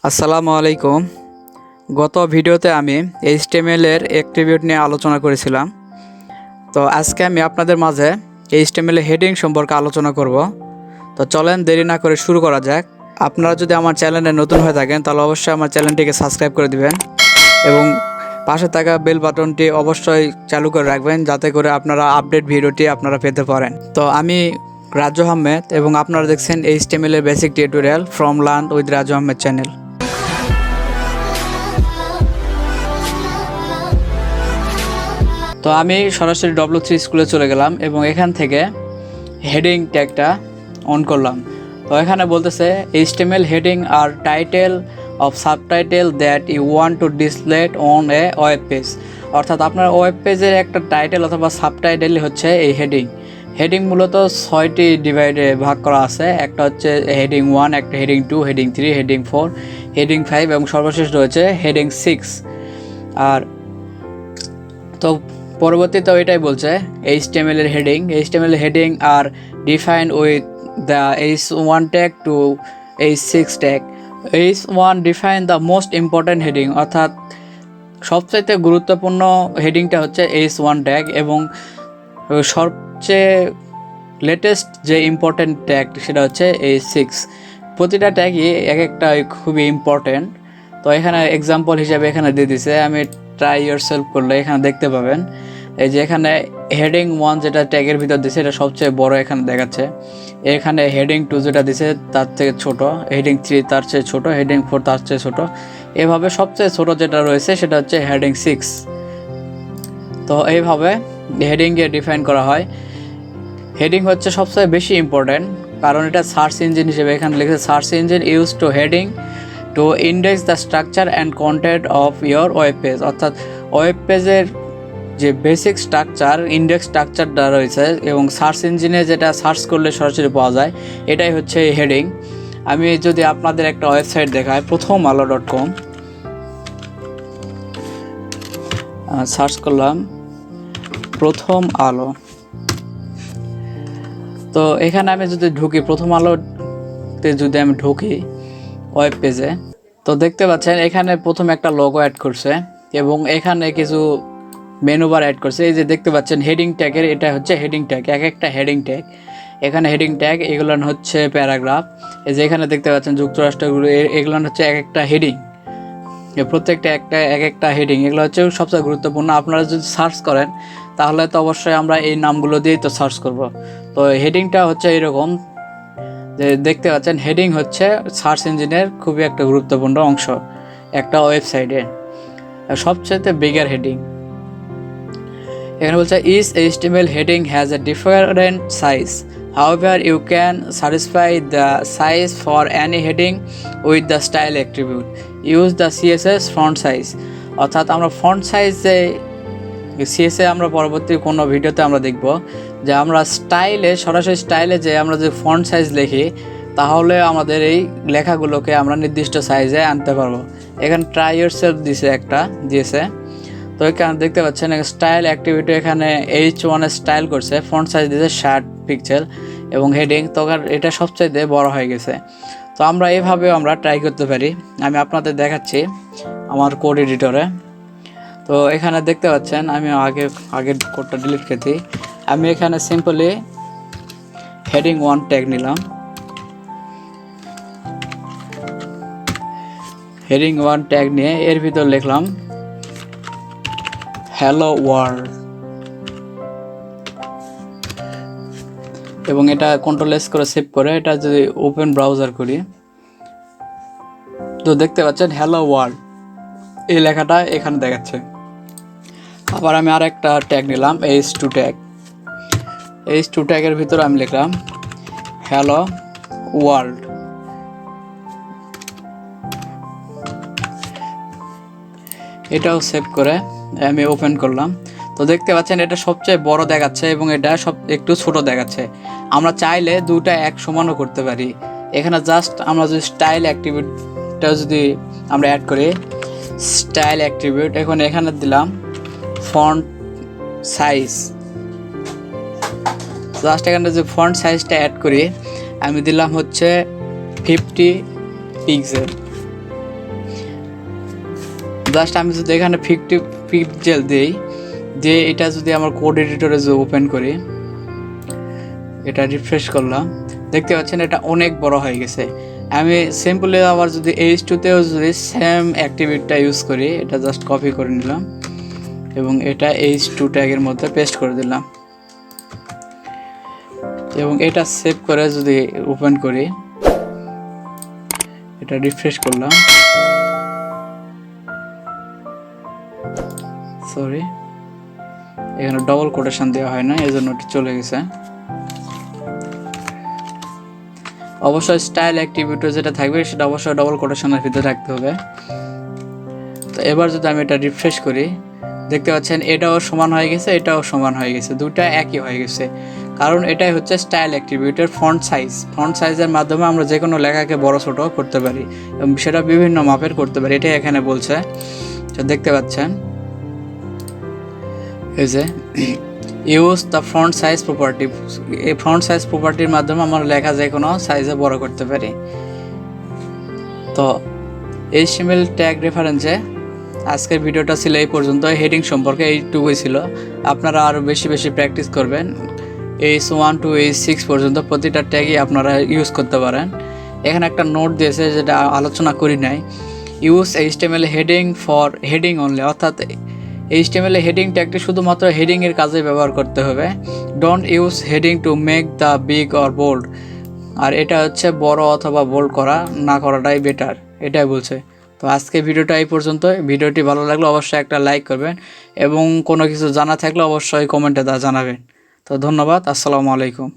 আসসালামু আলাইকুম। গত ভিডিওতে আমি HTML এর অ্যাট্রিবিউট নিয়ে আলোচনা করেছিলাম। তো আজকে আমি আপনাদের মাঝে HTML এর হেডিং সম্পর্কে আলোচনা করব। তো চলেন দেরি না করে শুরু করা যাক। আপনারা যদি আমার চ্যানেলে নতুন হয়ে থাকেন তাহলে অবশ্যই আমার চ্যানেলটিকে সাবস্ক্রাইব করে দিবেন এবং পাশে থাকা বেল বাটনটি অবশ্যই চালু করে রাখবেন যাতে করে আপনারা আপডেট ভিডিওটি আপনারা পেতে পারেন। তো আমি রাজু আহমেদ এবং আপনারা দেখছেন HTML এর basic tutorial form learn with Raju Ahmed channel. তো আমি সরাসরি W3School চলে গেলাম এবং এখান থেকে হেডিং ট্যাগটা অন করলাম। তো এখানে বলতেছে HTML হেডিং আর title of subtitle that you want to display on a web page. অর্থাৎ আপনার ওয়েব পেজের একটা টাইটেল অথবা সাবটাইটেলই হচ্ছে এই হেডিং। হেডিং মূলত 6টি ডিভাইডে ভাগ করা আছে। একটা হচ্ছে হেডিং 1, একটা হেডিং 2, হেডিং 3, হেডিং 4, হেডিং 5 এবং সর্বশেষ রয়েছে হেডিং 6। আর তো পরবর্তীতে এটাই বলছে HTML এর হেডিং আর define with the H1 tag to H6 tag. H1 define the most important heading, অর্থাৎ সবচাইতে গুরুত্বপূর্ণ হেডিংটা হচ্ছে H1 ট্যাগ এবং সবচেয়ে লেটেস্ট যে ইম্পর্ট্যান্ট ট্যাগ সেটা হচ্ছে H6। প্রতিটা ট্যাগই এক একটা খুবই ইম্পর্ট্যান্ট। তো এখানে এক্সাম্পল হিসাবে এখানে দিয়ে দিছে, আমি ট্রাই ইয়োরসেলফ করলে এখানে দেখতে পাবেন এই যে এখানে হেডিং 1 যেটা ট্যাগের ভিতর দিছে এটা সবচেয়ে বড় এখানে দেখাচ্ছে। এখানে হেডিং 2 যেটা দিছে তার থেকে ছোট, হেডিং 3 তার চেয়ে ছোট, হেডিং 4 তার চেয়ে ছোট, এভাবে সবচেয়ে ছোট যেটা রয়েছে সেটা হচ্ছে হেডিং 6। তো এইভাবে হেডিংকে ডিফাইন করা হয়। হেডিং হচ্ছে সবচেয়ে বেশি ইম্পর্ট্যান্ট কারণ এটা সার্চ ইঞ্জিন হিসেবে এখানে লিখেছে search engine use to heading to index the structure and content of your web page. অর্থাৎ ওয়েব পেজের যে বেসিক স্ট্রাকচার, ইন্ডেক্স স্ট্রাকচারটা রয়েছে এবং সার্চ ইঞ্জিনে যেটা সার্চ করলে সরাসরি পাওয়া যায় এটাই হচ্ছে হেডিং। আমি যদি আপনাদের একটা ওয়েবসাইট দেখাই, prothomalo.com, সার্চ করলাম প্রথম আলো। তো এখানে আমি যদি ঢুকি, প্রথম আলোতে যদি আমি ঢুকি ওয়েব পেজে, তো দেখতে পাচ্ছেন এখানে প্রথম একটা লোগো অ্যাড করছে এবং এখানে কিছু মেনু বার অ্যাড করছে। এই যে দেখতে পাচ্ছেন হেডিং ট্যাগের, এটা হচ্ছে হেডিং ট্যাগ, এক একটা হেডিং ট্যাগ। এখানে হেডিং ট্যাগ, এগুলো হচ্ছে প্যারাগ্রাফ। এই যে এখানে দেখতে পাচ্ছেন যুক্তরাষ্ট্রগুলো, এগুলো হচ্ছে এক একটা হেডিং, প্রত্যেকটা এক একটা হেডিং। এগুলো হচ্ছে সবচেয়ে গুরুত্বপূর্ণ। আপনারা যদি সার্চ করেন তাহলে তো অবশ্যই আমরা এই নামগুলো দিয়েই তো সার্চ করব। তো হেডিংটা হচ্ছে এরকম যে দেখতে পাচ্ছেন হেডিং হচ্ছে সার্চ ইঞ্জিনের খুবই একটা গুরুত্বপূর্ণ অংশ একটা ওয়েবসাইটে, সবচেয়ে বিগার হেডিং। এখানে বলছে each HTML heading has a different size, however you can satisfy the size for any heading with the style attribute. Use the CSS font size. অর্থাৎ আমরা ফন্ট সাইজে CSS আমরা পরবর্তী কোনো ভিডিওতে আমরা দেখব যে আমরা স্টাইলে, সরাসরি স্টাইলে যে আমরা যে ফন্ট সাইজ লিখি তাহলে আমাদের এই লেখাগুলোকে আমরা নির্দিষ্ট সাইজে আনতে পারবো। এখানে ট্রাই ইয়োরসেলফ দিয়েছে। তো এখানে দেখতে পাচ্ছেন স্টাইল অ্যাক্টিভিটি, এখানে H1 স্টাইল করছে, ফন্ট সাইজ দিয়েছে 60 পিক্সেল এবং হেডিং তো এটা সবচাইতে বড় হয়ে গেছে। তো আমরা এইভাবেও আমরা ট্রাই করতে পারি। আমি আপনাদের দেখাচ্ছি আমার কোড এডিটরে। তো এখানে দেখতে পাচ্ছেন আমি আগের কোডটা ডিলিট করছি। আমি এখানে সিম্পলি হেডিং 1 ট্যাগ নিলাম, হেডিং 1 ট্যাগ নিয়ে এর ভিতর লিখলাম হ্যালো ওয়ার্ল্ড এবং এটা Ctrl+S করে সেভ করে এটা যদি ওপেন ব্রাউজার করি তো দেখতে পাচ্ছেন হ্যালো ওয়ার্ল্ড এই লেখাটা এখানে দেখাচ্ছে। আবার আমি আরেকটা ট্যাগ নিলাম H2 ট্যাগ। H2 ট্যাগের ভিতরে আমি লিখলাম হ্যালো ওয়ার্ল্ড। এটাও সেভ করে আমি ওপেন করলাম। তো দেখতে পাচ্ছেন এটা সবচেয়ে বড় দেখাচ্ছে এবং এটা একটু ছোট দেখাচ্ছে। আমরা চাইলে দুটা এক সমানও করতে পারি। এখানে জাস্ট আমরা যদি স্টাইল অ্যাট্রিবিউটটা যদি আমরা অ্যাড করি, স্টাইল অ্যাট্রিবিউট, এখন এখানে দিলাম ফন্ট সাইজ। জাস্ট এখানে যে ফন্ট সাইজটা অ্যাড করি আমি দিলাম হচ্ছে 50 পিক্সেল। জাস্ট আমি যদি এখানে পিপ জেল দিই, দিয়ে এটা যদি আমার কোড এডিটরে যে ওপেন করি, এটা রিফ্রেশ করলাম, দেখতে পাচ্ছেন এটা অনেক বড় হয়ে গেছে। আমি সিম্পলি আবার যদি H2তেও যদি সেম অ্যাক্টিভিটিটা ইউজ করি, এটা জাস্ট কপি করে নিলাম এবং এটা H2 ট্যাগের মধ্যে পেস্ট করে দিলাম এবং এটা সেভ করে যদি ওপেন করি, এটা রিফ্রেশ করলাম, সরি এখানে ডবল কোটেশন দেওয়া হয় না, এই জন্য এটা চলে গেছে। অবশ্যই স্টাইল অ্যাক্টিভিটি যেটা থাকবে সেটা অবশ্যই ডবল কোটেশনের ভিতরে রাখতে হবে। তো এবার যদি আমি এটা রিফ্রেশ করি, দেখতে পাচ্ছেন এটাও সমান হয়ে গেছে, এটাও সমান হয়ে গেছে, দুটা একই হয়ে গেছে। কারণ এটাই হচ্ছে স্টাইল অ্যাক্টিভিটির ফন্ট সাইজের মাধ্যমে আমরা যে কোনো লেখাকে বড় ছোট করতে পারি এবং সেটা বিভিন্ন মাপের করতে পারি, এটাই এখানে বলছে। তো দেখতে পাচ্ছেন এই যে use the font size property, এই ফন্ট সাইজ প্রপার্টির মাধ্যমে আমরা লেখা যে কোনো সাইজে বড় করতে পারি। তো HTML ট্যাগ রেফারেন্সে আজকের ভিডিওটা ছিল এই পর্যন্ত। হেডিং সম্পর্কে এইটুকুই ছিল। আপনারা আরও বেশি বেশি প্র্যাকটিস করবেন। H1 to H6 পর্যন্ত প্রতিটা ট্যাগই আপনারা ইউজ করতে পারেন। এখানে একটা নোট দিয়েছে যেটা আলোচনা করি নাই, use HTML heading for heading only, অর্থাৎ HTML হেডিং ট্যাগটি শুধুমাত্র হেডিংয়ের কাজে ব্যবহার করতে হবে। Don't use heading to make the big or bold, আর এটা হচ্ছে বড় অথবা বোল্ড করা না করাটাই বেটার, এটাই বলছে। তো আজকে ভিডিওটা এই পর্যন্ত। ভিডিওটি ভালো লাগলে অবশ্যই একটা লাইক করবেন এবং কোনো কিছু জানা থাকলে অবশ্যই কমেন্টে তা জানাবেন। তো ধন্যবাদ, আসসালামু আলাইকুম।